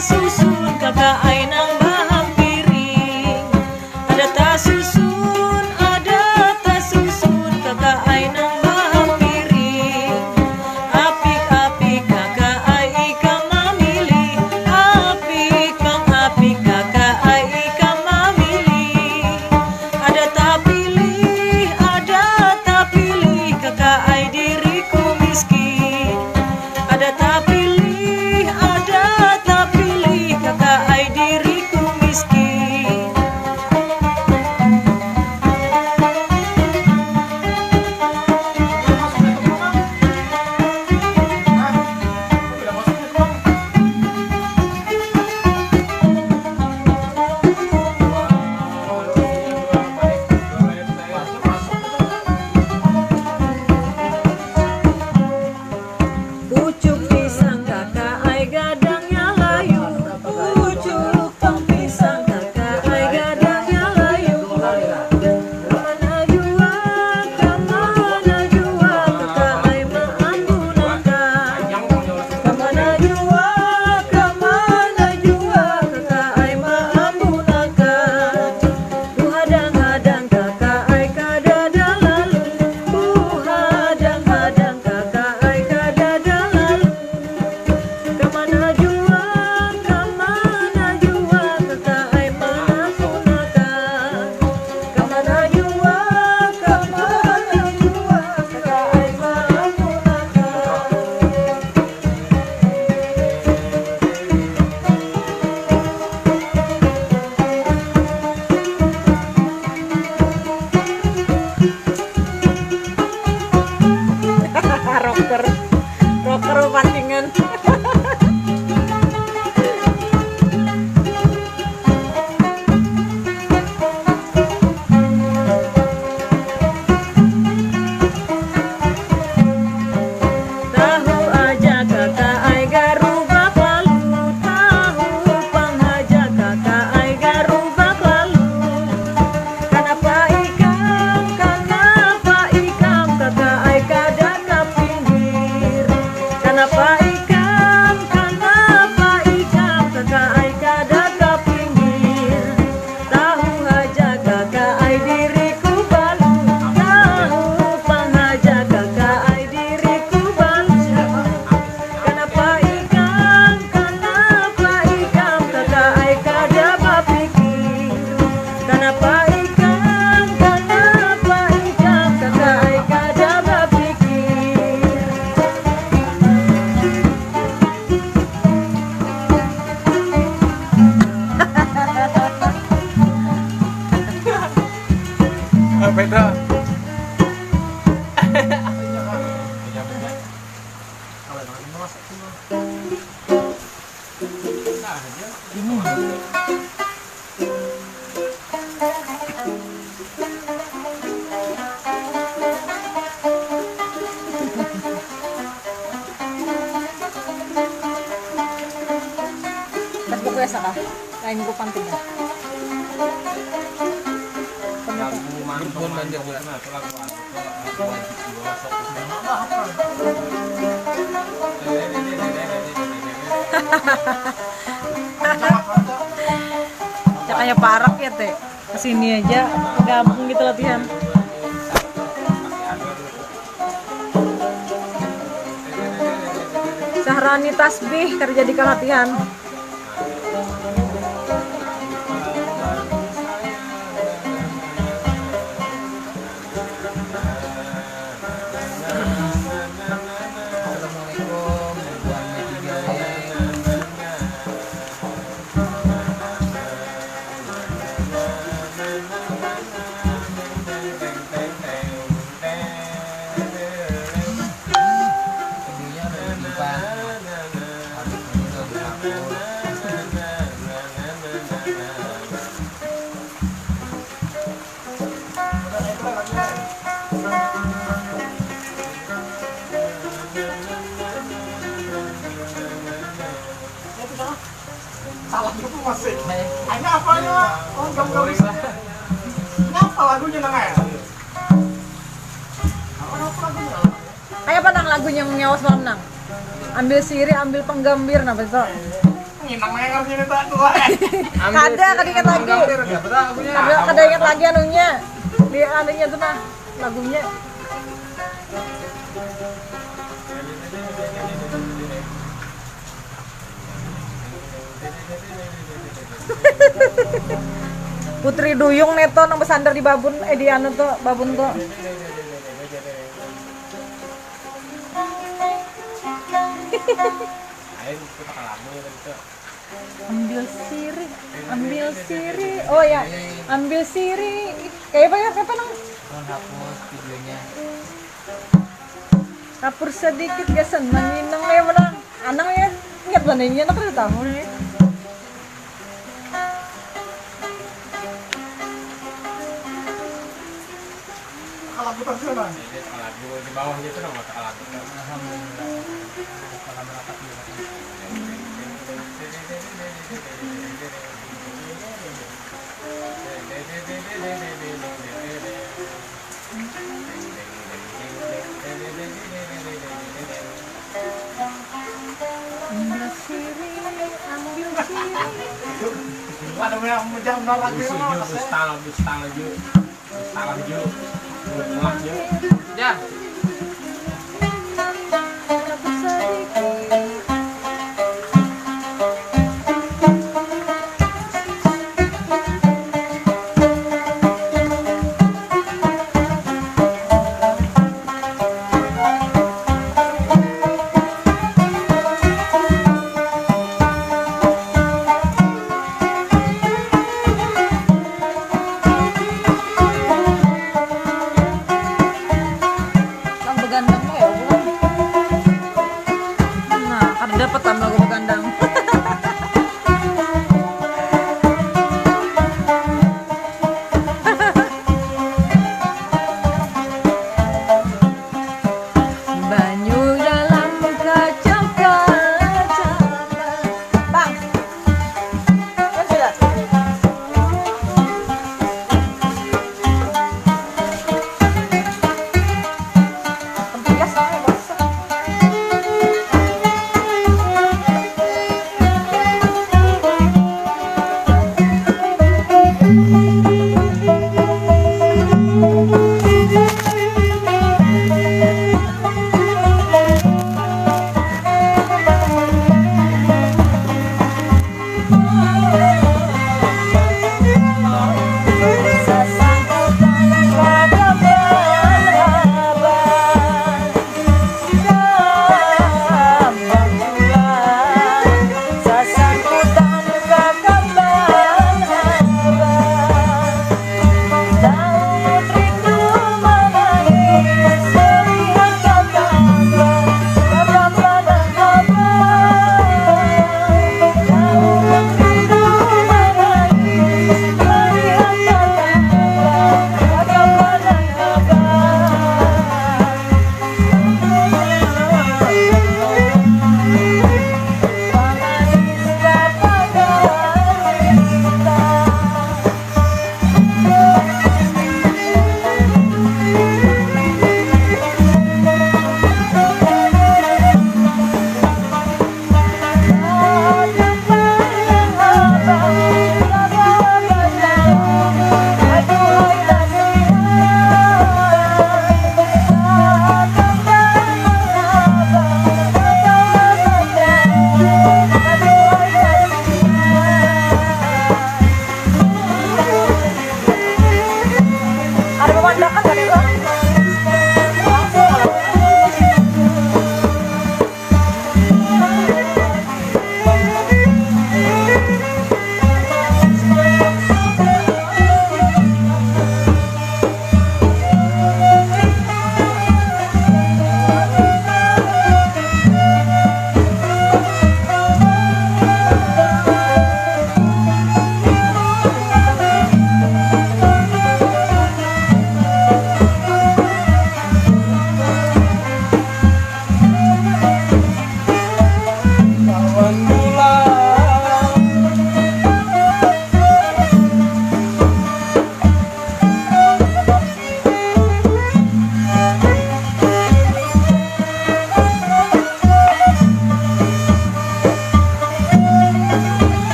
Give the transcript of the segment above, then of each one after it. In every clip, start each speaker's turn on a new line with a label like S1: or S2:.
S1: susun kakak ai nang baham piring. Ada tak susun, ada tak susun kakak ai nang baham piring. Apik-apik kakak ai ikam mamili. Apik kakak ai ikam mamili. Ada tak pilih kakak ai diriku miskin. Ada tak pilih kakak ai diriku miskin. Pucuk pisang kakak ai gadangnya layu. Pucuk tong pisang kakak ai gadangnya layu. Kemana jua kakak ai maambunakan. Kemana jua kakak ai maambunakan. Ku hadang-hadang kakak ai kadada lalu. Ku hadang-hadang kakak ai kadada lalu. Kemana jua kakak ai maambunakan. Kemana jua kakak ai maambunakan. rocker pancingan. Tahu aja kakak ai garubak lalu. Tahu pang aja kakak ai garubak lalu. Kenapa ikam kakak ai kada ka pinggir. Kenapa ikam kakak ai kada ka pinggir. Tahu aja kakak ai diriku balu. Tahu pang aja kakak ai diriku balu. Kenapa ikam kakak ai kada bapikir. Kenapa ikam kakak ai kada bapikir.
S2: Beda.
S1: Tas buku ya saka. Lain buku panting ya.
S2: Berbun banjir juga.
S1: Kayak parak ya teh. Kesini aja gabung gitu latihan. Sahrani tasbih kerja di latihan.
S3: Salah itu masih. Ini apanya? Oh, gam-gam. Ini apa lagunya nang ya? Apa lagunya?
S1: Kayak apa nang lagunya yang nyawas malam nang? Ambil siri, ambil penggambir, apa itu?
S3: nginang mengar sini tak tua.
S1: Kada ingat lagi. Kada ingat lagi anunya. Di anunya tuh nah lagunya. Putri Duyung neto nang bersandar di babun di anu tuh babun tuh. Ambil siri. Oh ya, ambil siri. Kayak apa nang?
S2: Hapus videonya.
S1: Hapus sedikit gasan menginang ya mana? Anang ya ingat banenya nak ada tahu nih.
S3: Kalau putar sana.
S2: Lagu di bawahnya itu dong mata lagu. Alhamdulillah. Kalau merapat
S1: Ambil siri.
S3: Ada yang jam lagi mana?
S2: Bustang lagi. Ya.
S1: Hapus sedikit. Lang begandang mo ya, bukan? Nah, kada dapat tam lagu begandang. Banyu dalam kaca. Bang. Kan sudah. Tempias saya basah.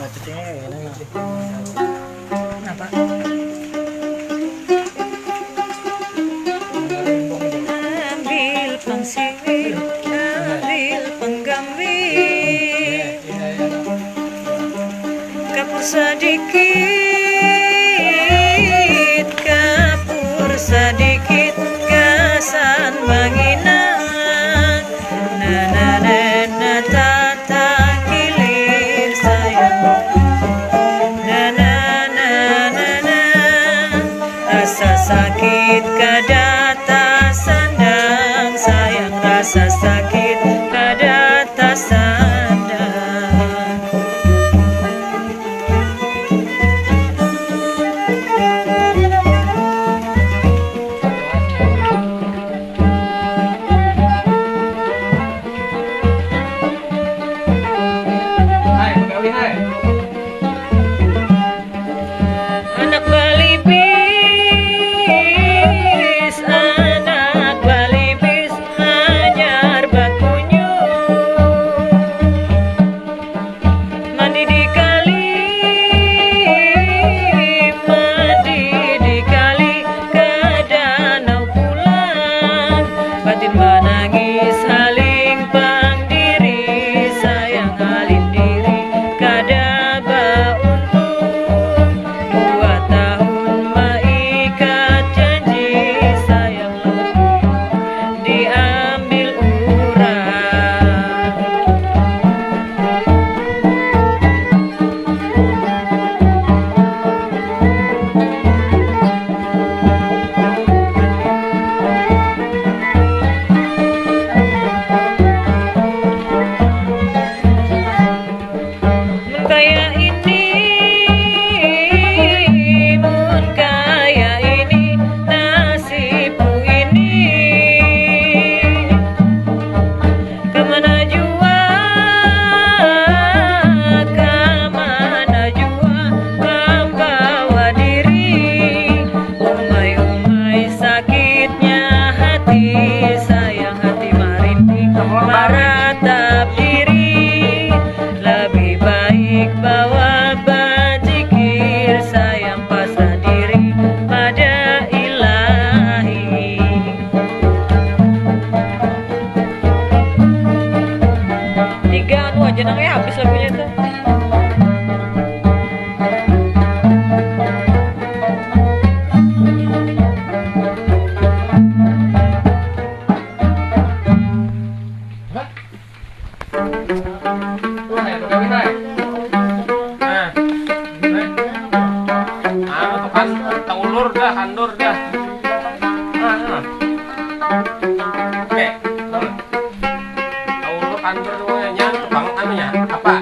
S3: cacingnya kayak gini nih.
S1: Kenapa? Ambil pangsir, ambil penggambir, kapur sedikit, kapur sedikit, gasan banginan, na tata kilir sayang, na rasa sakit kadata sandang sayang, rasa sakit kadata sandang.
S2: Hai, pegawai hai.
S1: Anak balibis, anak balibis, hajar bakunya, mandi di kali, mandi di kali, ke danau pulang, batin menangis haling pang diri, sayang halin diri, kada bauntung, 2 tahun maikat janji, sayang lebih diambil urang. Mun kaya ini nasibku ini, kemana jua, membawa diri, umai sakitnya hati, sayang hati marinding, meratap diri, lebih baik bawa bajikir, sayang pasrah diri pada ilahi. Tiga anu aja nangnya habis lagunya tuh.
S2: Hai, pegawai hai. Nah, tuh kan taulur dah, kandur dah. Oke, taulur kandur semuanya, bang anunya apa?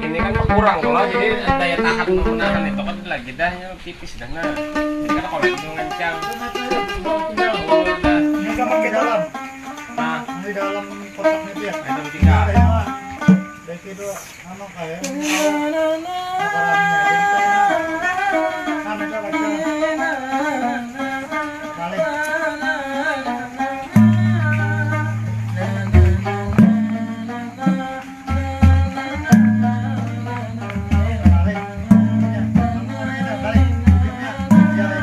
S2: Ini kan kurang kalau jadi daya tahan menggunakan itu kan lagi dahnya tipis dah nah. Jadi kan kalau itu ngencang, taulur dah.
S3: Ini sama ke dalam.
S2: Nah,
S3: Di dalam kotaknya itu ya.
S2: itu tiga.
S3: Ada yang mah. Dari itu anu kayak makarangnya. Jadi kayak nah mereka baca. Balik. Balik. Ya, balik. Ya, itu.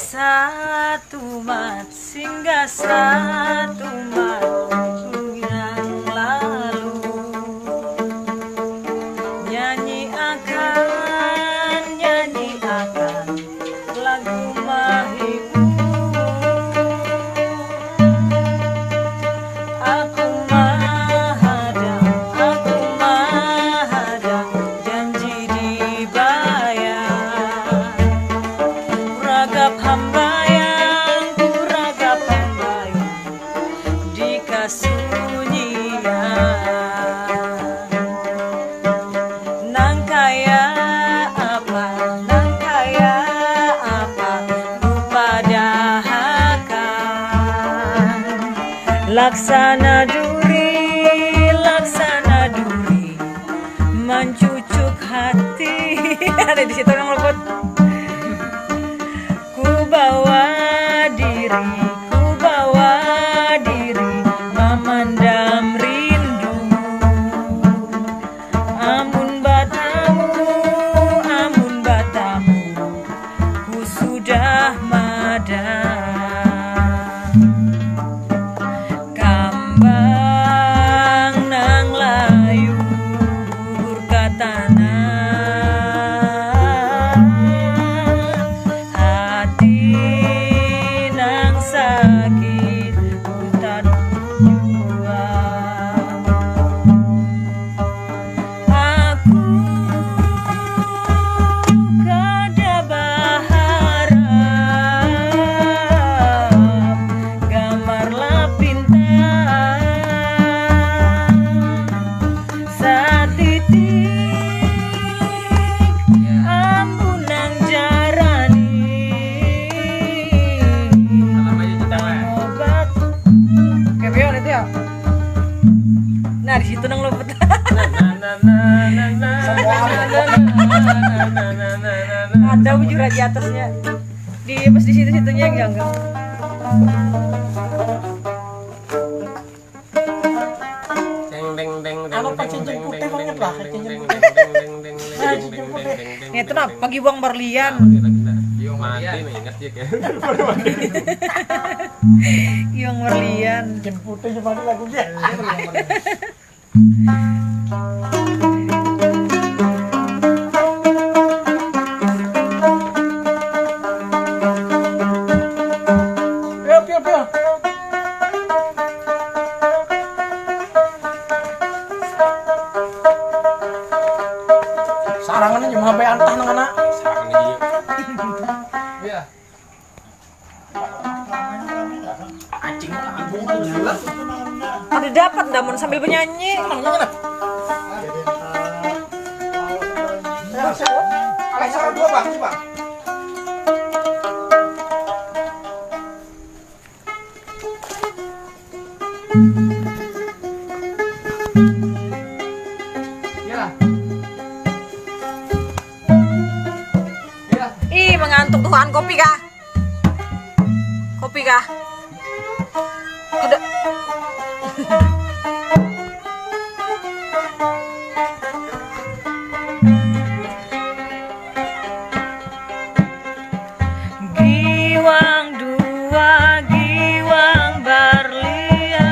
S1: satu mat singgah satu mat yang lalu nyanyi akan lagu Mahibu. Aku mahadam janji dibayar. Ragap hamba yang di kasunyian. Nang kaya apa rupa dahakan. Laksana duri mencucuk hati. Ada di situ yang luput. Ku bawa diri memendam rindu. Amun batamu ku sudah madam. Kambang nang layu gugur ka tanah. Hati nang sakit ku tak jua. Aku kada berharap gamarlah pintar satitik ambunang jarani obat kebeon itu ya. Nah di situ nang luput. Ada bujuran di atasnya. Di pas di situ-situnya enggak.
S3: Ano pa cincin putih banget lah, cincin putih.
S1: Itu nah pagi buang berlian.
S2: Mati nih ingat ya kan.
S1: Yang berlian.
S3: Cincin putih cuma di lagu dia. Pio. Sarangannya cuma sampai antah nang anak.
S2: Sarangan dia. Iya.
S3: Acing agung jelas.
S1: Udah dapat namun sambil bernyanyi.
S3: Alexandra 2 bang, sih bang.
S1: Ih, mengantuk Tuhan. Kopi kah? Ada. Giwang dua, giwang berlian.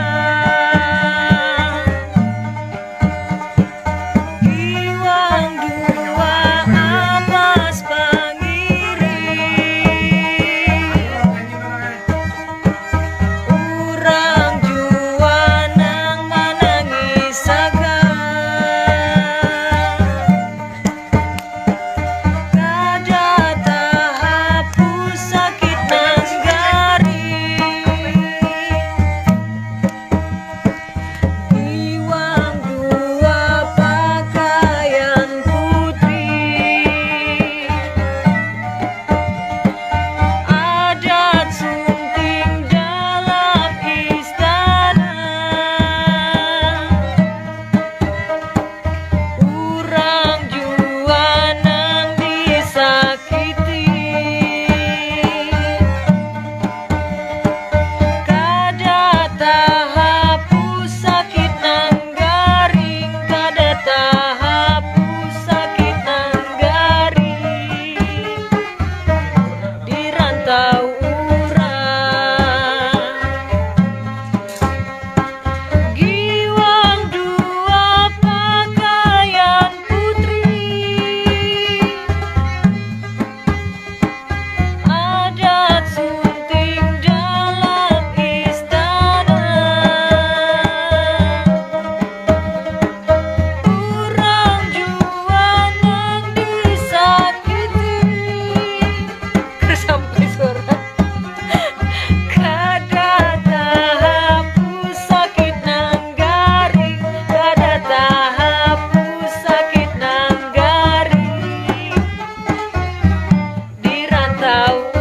S1: Giwang dua amas pangiring. Urang juana tahu.